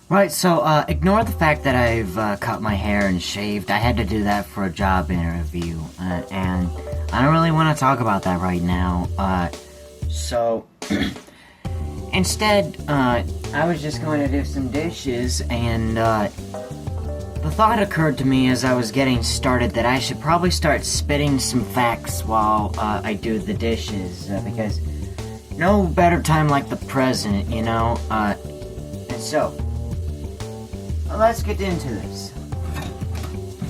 Right, so, ignore the fact that I've cut my hair and shaved. I had to do that for a job interview, and I don't really want to talk about that right now. So, instead, I was just going to do some dishes, and, the thought occurred to me as I was getting started that I should probably start spitting some facts while, I do the dishes, because no better time like the present, you know? And so, let's get into this.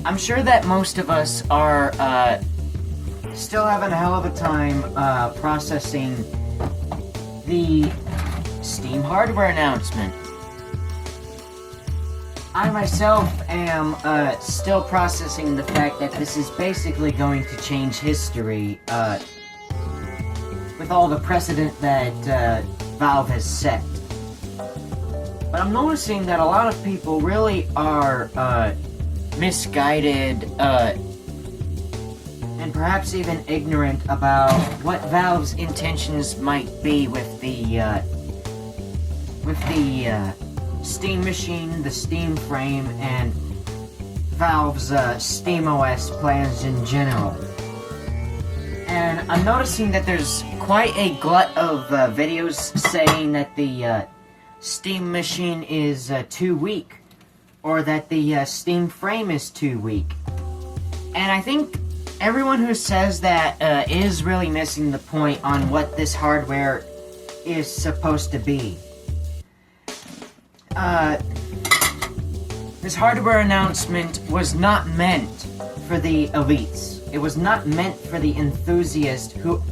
I'm sure that most of us are, still having a hell of a time, processing the Steam hardware announcement. I myself am, still processing the fact that this is basically going to change history, with all the precedent that, Valve has set. But I'm noticing that a lot of people really are, misguided, and perhaps even ignorant about what Valve's intentions might be with the Steam machine, the Steam frame, and Valve's, SteamOS plans in general. And I'm noticing that there's quite a glut of, videos saying that the, Steam machine is, too weak, or that the, Steam frame is too weak. And I think everyone who says that, is really missing the point on what this hardware is supposed to be. This hardware announcement was not meant for the elites. It was not meant for the enthusiast who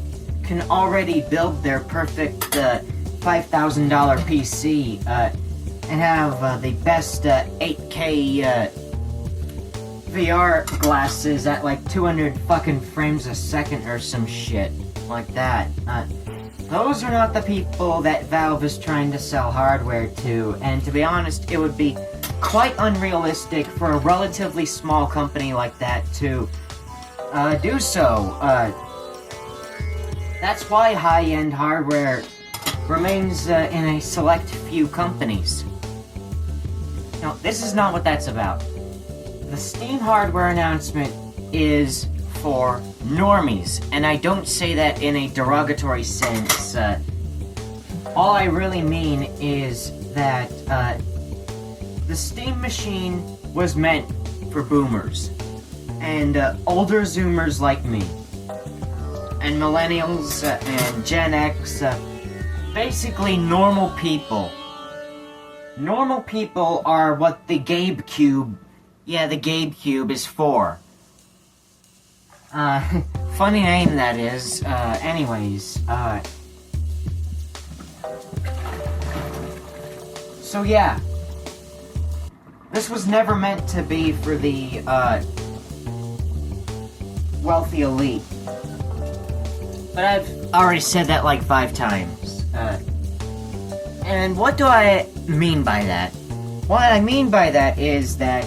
can already build their perfect, $5,000 PC, and have, the best, 8K, VR glasses at like 200 fucking frames a second or some shit like that. Those are not the people that Valve is trying to sell hardware to, and to be honest, it would be quite unrealistic for a relatively small company like that to, do so. That's why high-end hardware remains, in a select few companies. Now, this is not what that's about. The Steam hardware announcement is for normies, and I don't say that in a derogatory sense. All I really mean is that, the Steam machine was meant for boomers, and, older zoomers like me, and millennials, and Gen X, basically normal people. Normal people are what the GabeCube, the GabeCube is for. Funny name that is. Anyways, so yeah. This was never meant to be for the, wealthy elite. But I've already said that like 5 times. And what do I mean by that? What I mean by that is that,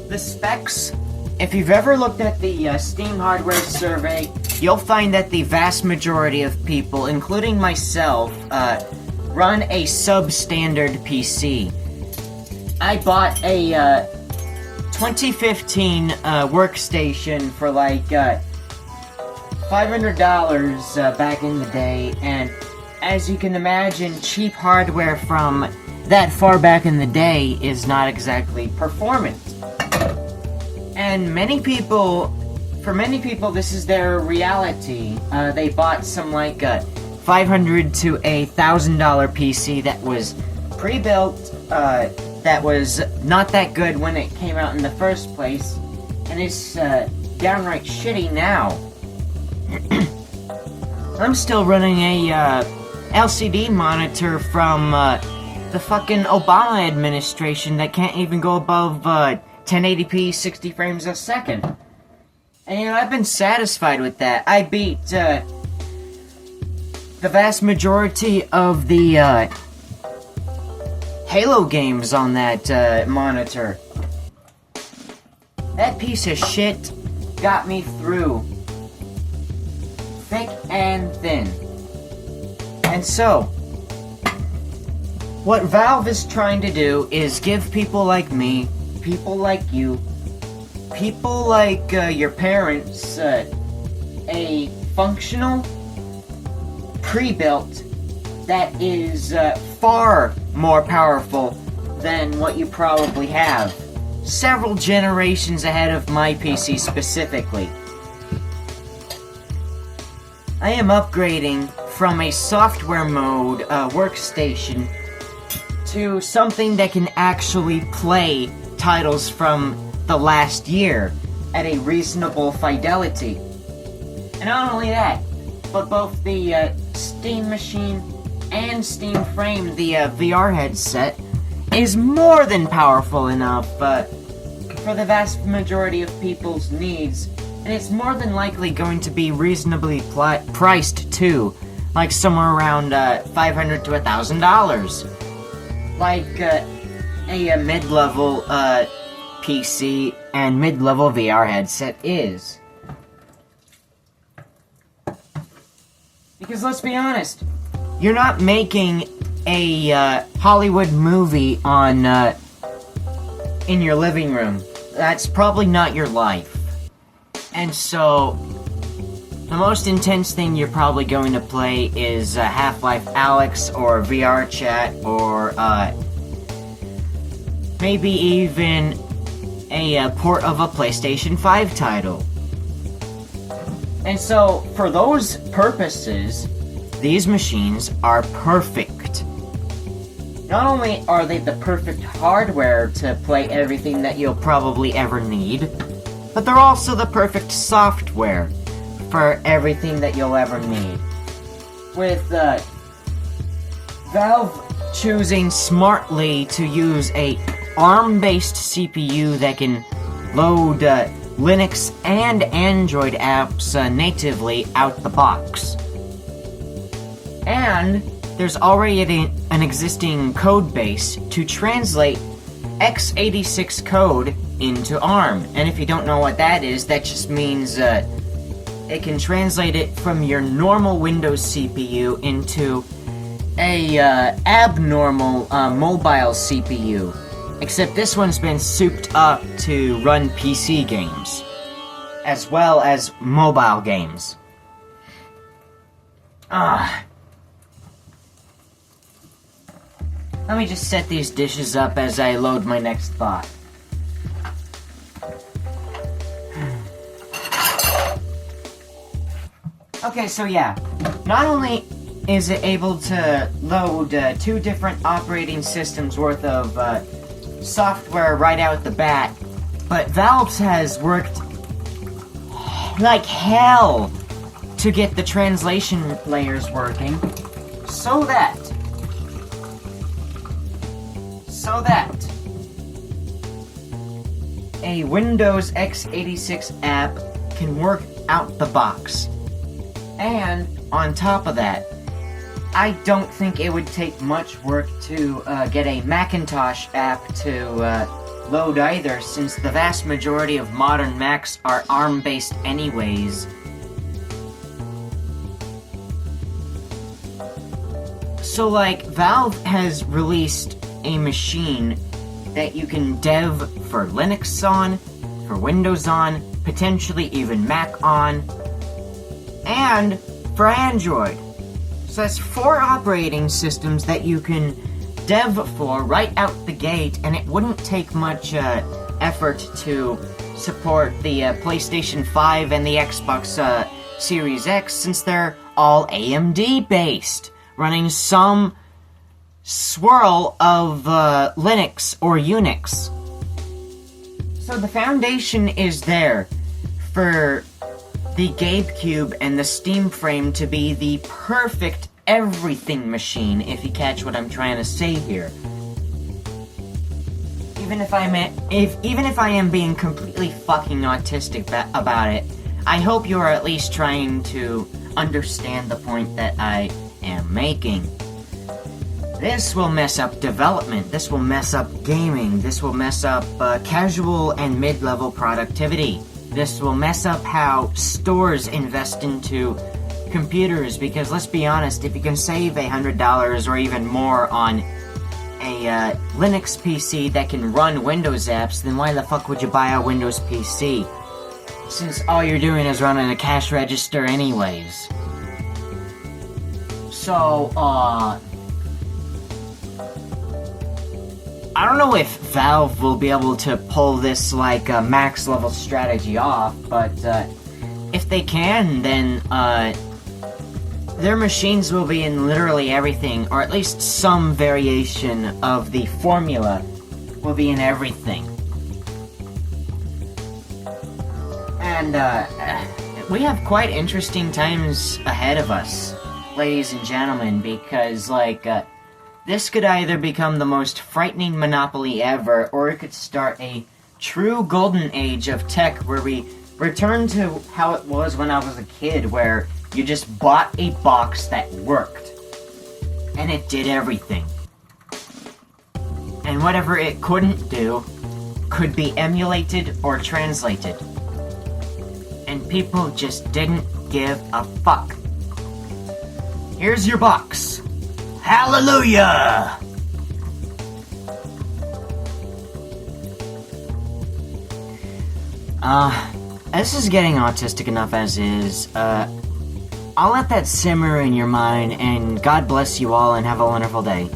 the specs, if you've ever looked at the, Steam hardware survey, you'll find that the vast majority of people, including myself, run a substandard PC. I bought a, 2015, workstation for like, $500, back in the day, and as you can imagine, cheap hardware from that far back in the day is not exactly performant. And for many people, this is their reality. They bought some like $500 to $1,000 PC that was pre-built, that was not that good when it came out in the first place, and it's downright shitty now. I'm still running a LCD monitor from the fucking Obama administration that can't even go above 1080p 60 frames a second. And you know, I've been satisfied with that. I beat the vast majority of the Halo games on that monitor. That piece of shit got me through thick and thin. And so, What Valve is trying to do is give people like me, people like you, people like your parents, a functional, pre-built, that is far more powerful than what you probably have. Several generations ahead of my PC specifically. I am upgrading from a software mode workstation to something that can actually play titles from the last year at a reasonable fidelity. And not only that, but both the Steam Machine and Steam Frame, the VR headset, is more than powerful enough for the vast majority of people's needs, and it's more than likely going to be reasonably priced too, like somewhere around $500 to $1,000. Like a mid-level PC and mid-level VR headset is. Because let's be honest, you're not making a Hollywood movie on in your living room. That's probably not your life. And so, the most intense thing you're probably going to play is Half-Life Alyx or VR Chat or maybe even a port of a PlayStation 5 title. And so, for those purposes, these machines are perfect. Not only are they the perfect hardware to play everything that you'll probably ever need, but they're also the perfect software for everything that you'll ever need. With Valve choosing smartly to use a ARM-based CPU that can load Linux and Android apps natively out the box. And there's already an existing code base to translate x86 code into ARM. And if you don't know what that is, that just means it can translate it from your normal Windows CPU into a abnormal mobile CPU. Except this one's been souped up to run PC games, as well as mobile games. Let me just set these dishes up as I load my next thought. Okay, so yeah, not only is it able to load 2 different operating systems worth of software right out the bat, but Valve has worked like hell to get the translation layers working so that a Windows x86 app can work out the box. And on top of that, I don't think it would take much work to get a Macintosh app to load either, since the vast majority of modern Macs are ARM-based anyways. So, like, Valve has released a machine that you can dev for Linux on, for Windows on, potentially even Mac on, and for Android. So that's 4 operating systems that you can dev for right out the gate, and it wouldn't take much effort to support the PlayStation 5 and the Xbox Series X, since they're all AMD based, running some swirl of Linux or Unix. So the foundation is there for the GameCube and the Steam Frame to be the perfect everything machine, if you catch what I'm trying to say here. Even if I am being completely fucking autistic about it, I hope you are at least trying to understand the point that I am making. This will mess up development, this will mess up gaming, this will mess up casual and mid-level productivity. This will mess up how stores invest into computers, because let's be honest, if you can save $100 or even more on a Linux PC that can run Windows apps, then why the fuck would you buy a Windows PC? Since all you're doing is running a cash register anyways. So, I don't know if Valve will be able to pull this, like, max level strategy off, but, if they can, then, their machines will be in literally everything, or at least some variation of the formula will be in everything. And, we have quite interesting times ahead of us, ladies and gentlemen, because, like, this could either become the most frightening monopoly ever, or it could start a true golden age of tech where we return to how it was when I was a kid, where you just bought a box that worked, and it did everything. And whatever it couldn't do could be emulated or translated. And people just didn't give a fuck. Here's your box. Hallelujah! This is getting autistic enough as is. I'll let that simmer in your mind, and God bless you all and have a wonderful day.